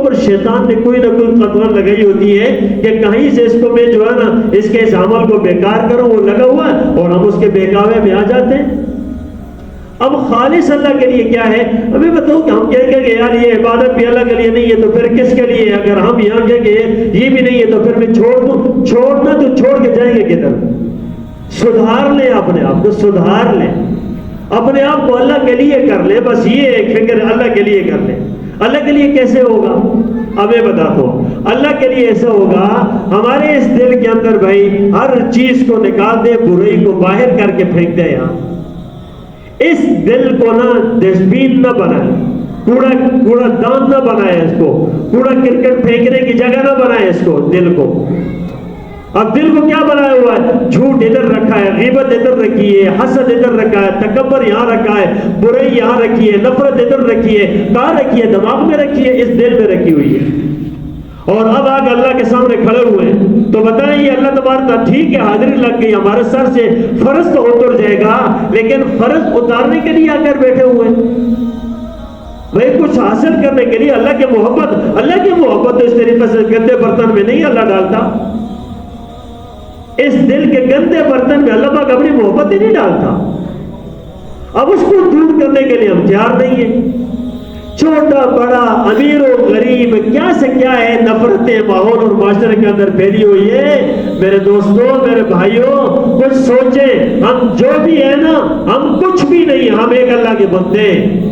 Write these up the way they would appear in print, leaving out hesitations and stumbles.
اوپر شیطان نے کوئی نہ کوئی قدوہ لگائی ہوتی ہے کہ کہیں سے اس کو میں جو ہے نا اس کے اس عمل کو بیکار کروں، وہ لگا ہوا ہے اور ہم اس کے بہکاوے میں آ جاتے ہیں۔ اب خالص اللہ کے لیے کیا ہے؟ ہمیں بتاؤ کہ ہم کہیں کہ یار یہ عبادت بھی اللہ کے لیے نہیں ہے تو پھر کس کے لیے ہے؟ اگر ہم یہاں کہیں کہ یہ بھی نہیں ہے تو پھر میں چھوڑ دوں، چھوڑنا تو چھوڑ کے جائیں گے کدھر؟ سدھار لیں اپنے آپ کو، سدھار لیں اپنے آپ کو، اللہ کے لیے کر لیں، بس یہ ایک فکر اللہ کے لیے کر لیں۔ اللہ کے لیے کیسے ہوگا؟ اب میں بتاتا ہوں، اللہ کے لیے ایسا ہوگا ہمارے اس دل کے اندر بھائی ہر چیز کو نکال دے، برائی کو باہر کر کے پھینک دے۔ یہاں اس دل کو نا ڈسٹ بین نہ بنائے، کوڑا دان نہ بنائے، اس کو کوڑا کرکٹ پھینکنے کی جگہ نہ بنائے اس کو، دل کو۔ اب دل کو کیا بنایا ہوا ہے؟ جھوٹ ادھر رکھا ہے، غیبت ادھر رکھی ہے، حسد ادھر رکھا ہے، تکبر یہاں رکھا ہے، برائی یہاں رکھی ہے، نفرت ادھر رکھی ہے، کہاں رکھی ہے؟ دماغ میں رکھی ہے، اس دل میں رکھی ہوئی ہے۔ اور اب آگ اللہ کے سامنے کھڑے ہوئے ہیں تو بتائیں یہ اللہ تبارک ٹھیک ہے حاضری لگ گئی، ہمارے سر سے فرض تو اتر جائے گا، لیکن فرض اتارنے کے لیے آ کر بیٹھے ہوئے بھائی کچھ حاصل کرنے کے لیے۔ اللہ کی محبت اس طریقے سے گندے برتن میں نہیں اللہ ڈالتا، اس دل کے گندے برتن میں اللہ پاک اپنی محبت ہی نہیں ڈالتا۔ اب اس کو دور کرنے کے لیے ہم تیار نہیں ہیں۔ چھوٹا بڑا امیر و غریب کیا سے کیا ہے، نفرتیں ماحول اور معاشرے کے اندر پھیلی ہوئی ہے۔ میرے دوستوں، میرے بھائیوں، کچھ سوچیں، ہم جو بھی ہے نا ہم کچھ بھی نہیں، ہم ایک اللہ کے بندے ہیں۔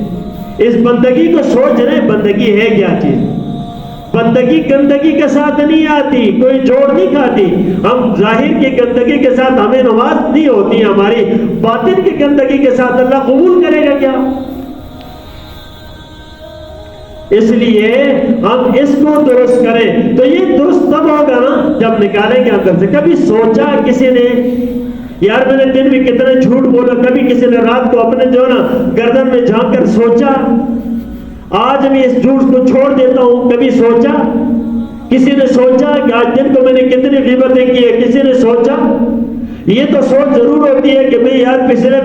اس بندگی کو سوچ رہے، بندگی ہے کیا چیز؟ بندگی گندگی کے ساتھ نہیں آتی، کوئی جوڑ نہیں کھاتی۔ ہم ظاہر کی گندگی کے ساتھ ہمیں نماز نہیں ہوتی، ہماری باطن کی گندگی کے ساتھ اللہ قبول کرے گا کیا؟ اس لیے ہم اس کو درست کریں تو یہ درست تب ہوگا نا جب نکالیں گے اندر سے۔ کبھی سوچا کسی نے یار میں نے دن میں کتنے جھوٹ بولا؟ کبھی کسی نے رات کو اپنے جو نا گردن میں جھانک کر سوچا آج میں اس جھوٹ کو چھوڑ دیتا ہوں؟ کبھی سوچا؟ کسی نے سوچا کہ آج دن کو میں نے کتنی غیبتیں کی ہے؟ کسی نے سوچا؟ یہ تو سوچ ضرور ہوتی ہے کہ بھئی یار پچھلے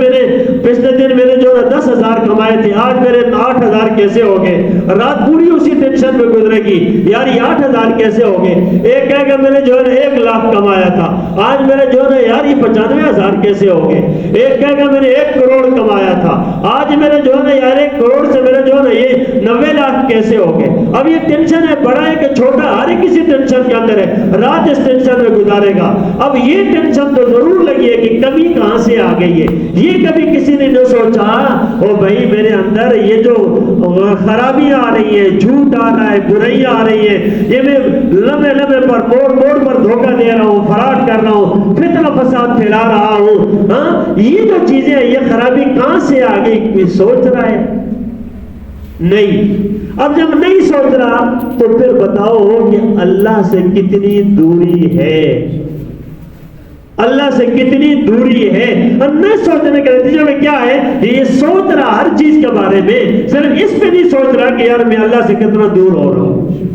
دن میں نے جو 10,000 کمائے تھے، آج میرے 8,000 کیسے ہو گئے؟ رات پوری اسی ٹینشن میں گزرے گی، یار یہ 8,000 کیسے ہو گئے؟ ایک کہے گا میں نے جو ہے 1 لاکھ کمایا تھا، آج میرے جو ہے یار یہ 95,000 کیسے ہو گئے؟ ایک کہے گا میں نے 1 کروڑ کمایا تھا، آج میرے جو ہے یار 1 کروڑ سے میرے جو ہے یہ 90 لاکھ کیسے ہو گئے؟ اب یہ ٹینشن ہے، بڑا ہے کہ چھوٹا، ہر ایک کسی ٹینشن کے اندر ہے، رات اس ٹینشن میں گزارے گا۔ اب یہ ٹینشن تو ضرور لگی ہے کہ کمی کہاں سے آ گئی ہے۔ یہ کبھی کسی نے جو سوچا او بھائی میرے اندر یہ جو خرابیاں آ رہی ہیں، جھوٹ آ رہا ہے، برائیاں آ رہی ہیں، یہ میں لمحے پر موڑ پر دھوکہ دے رہا ہوں، فراڈ کر رہا ہوں، فتنہ فساد پھیلا رہا ہوں، ہاں یہ جو چیزیں ہیں یہ خرابی کہاں سے آ گئی؟ کوئی سوچ رہا ہے؟ نہیں۔ اب جب نہیں سوچ رہا تو پھر بتاؤ کہ اللہ سے کتنی دوری ہے، اللہ سے کتنی دوری ہے۔ اور نہ سوچنے کے نتیجے میں کیا ہے؟ یہ سوچ رہا ہر چیز کے بارے میں، صرف اس پہ نہیں سوچ رہا کہ یار میں اللہ سے کتنا دور ہو رہا ہوں۔